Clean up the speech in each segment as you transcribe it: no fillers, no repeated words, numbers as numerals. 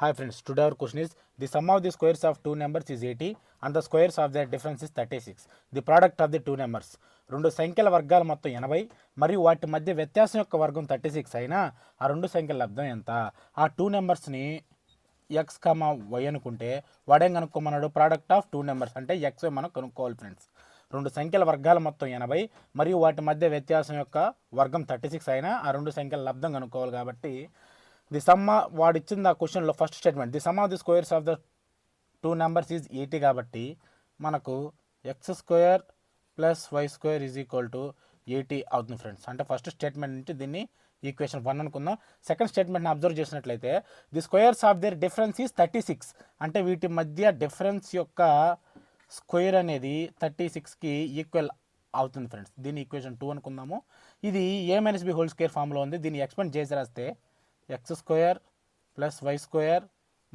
Hi friends, today our question is the sum of the squares of two numbers is 80 and the squares of their difference is 36. The product of the two numbers. రెండు సంఖ్యల వర్గాల మొత్తం 80 మరియు వాటి మధ్య వ్యత్యాసం యొక్క వర్గం 36 అయినా ఆ రెండు సంఖ్యల లబ్ధం ఎంత? ఆ టూ నెంబర్స్ని ఎక్స్ కమా వై అనుకుంటే వాడేం కనుక్కోమన్నాడు? ప్రోడక్ట్ ఆఫ్ టూ నెంబర్స్ అంటే ఎక్స్ మనం కనుక్కోవాలి ఫ్రెండ్స్. రెండు సంఖ్యల వర్గాల మొత్తం 80 మరియు వాటి మధ్య వ్యత్యాసం యొక్క వర్గం 36 అయినా ఆ రెండు సంఖ్యల లబ్ధం కనుక్కోవాలి. కాబట్టి ది సమ్ వాడు ఇచ్చింది ఆ క్వశ్చన్లో first statement the sum of the squares of the two numbers is 80 కాబట్టి మనకు x square plus y square is equal to 80 అవుతుంది ఫ్రెండ్స్. అంటే ఫస్ట్ స్టేట్మెంట్ నుంచి దీన్ని ఈక్వేషన్ 1 అనుకుందాం. సెకండ్ స్టేట్మెంట్ని అబ్జర్వ్ చేసినట్లయితే the squares of their difference is 36 అంటే వీటి మధ్య డిఫరెన్స్ యొక్క స్క్వేర్ అనేది 36కి ఈక్వల్ అవుతుంది ఫ్రెండ్స్. దీన్ని ఈక్వేషన్ 2 అనుకుందాము. ఇది A minus B whole square ఫామ్లో ఉంది. దీన్ని ఎక్స్పెండ్ చేసి రాస్తే x square plus y square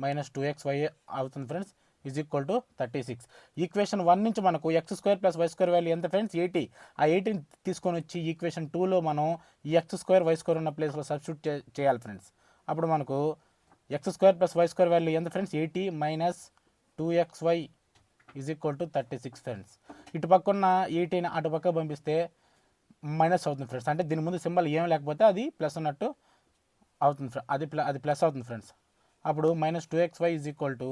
minus 2xy అవుతుంది friends is equal to 36. Equation 1 నుంచి మనకు x square plus y square value ఎంత ఫ్రెండ్స్? 80. ఆ 80ని తీసుకొని వచ్చి ఈక్వేషన్ 2లో మనం ఈ ఎక్స్ స్క్వేర్ వై స్క్వేర్ ఉన్న ప్లేస్లో సబ్స్టిట్యూట్ చేయాలి ఫ్రెండ్స్. అప్పుడు మనకు x square plus y square value ఎంత friends? 80 minus 2xy is equal to 36 friends. ఇటు పక్కన 80ని అటు పక్క పంపిస్తే మైనస్ అవుతుంది ఫ్రెండ్స్. అంటే దీని ముందు సింబల్ ఏం లేకపోతే అది ప్లస్ ఉన్నట్టు అవుతుంది. అది ప్లస్ అవుతుంది ఫ్రెండ్స్. అప్పుడు minus 2xy is equal to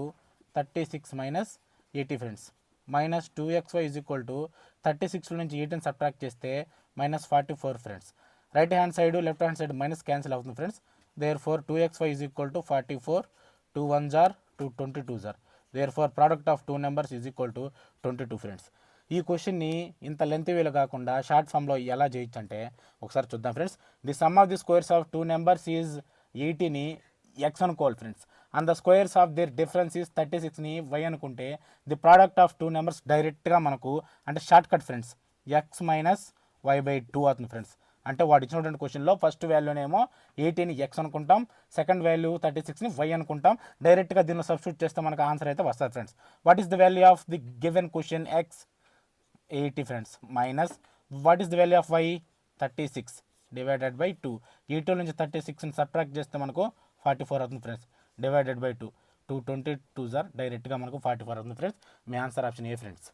36 minus 80 friends. Minus 2xy is equal to 36 నుంచి 80ని సబ్ట్రాక్ట్ చేస్తే minus 44 friends. Right hand side left hand side minus cancel అవుతుంది friends. Therefore 2xy is equal to 44, 2 1s are 2 22s are. Therefore product of two numbers is equal to 22 friends. ఈ క్వశ్చన్ని ఇంత length వేలో కాకుండా short ఫామ్లో ఎలా చేయొచ్చు అంటే ఒకసారి చూద్దాం friends. The sum of the squares of two numbers is 80ని ఎక్స్ అనుకోవాలి friends. And the squares of their difference is 36ని వై అనుకుంటే the product of two numbers డైరెక్ట్గా మనకు అంటే short cut friends x minus y by 2 అవుతుంది friends. అంటే వాడు ఇచ్చినటువంటి క్వశ్చన్లో ఫస్ట్ వాల్యూనేమో 80ని ఎక్స్ అనుకుంటాం, సెకండ్ వాల్యూ 36ని వై అనుకుంటాం. డైరెక్ట్గా దీనిలో సబ్స్టిట్యూట్ చేస్తే మనకు ఆన్సర్ అయితే వస్తుంది friends. What is the value of the given question x? 80 friends. Minus what is the value of y? 36 divided by 2. ఈ 2 నుంచి 36ని సబ్ట్రాక్ట్ చేస్తే మనకు 44 అవుతుంది friends. Divided by 2, 2 22s are డైరెక్ట్గా మనకు 44 అవుతుంది friends. Me answer option A friends.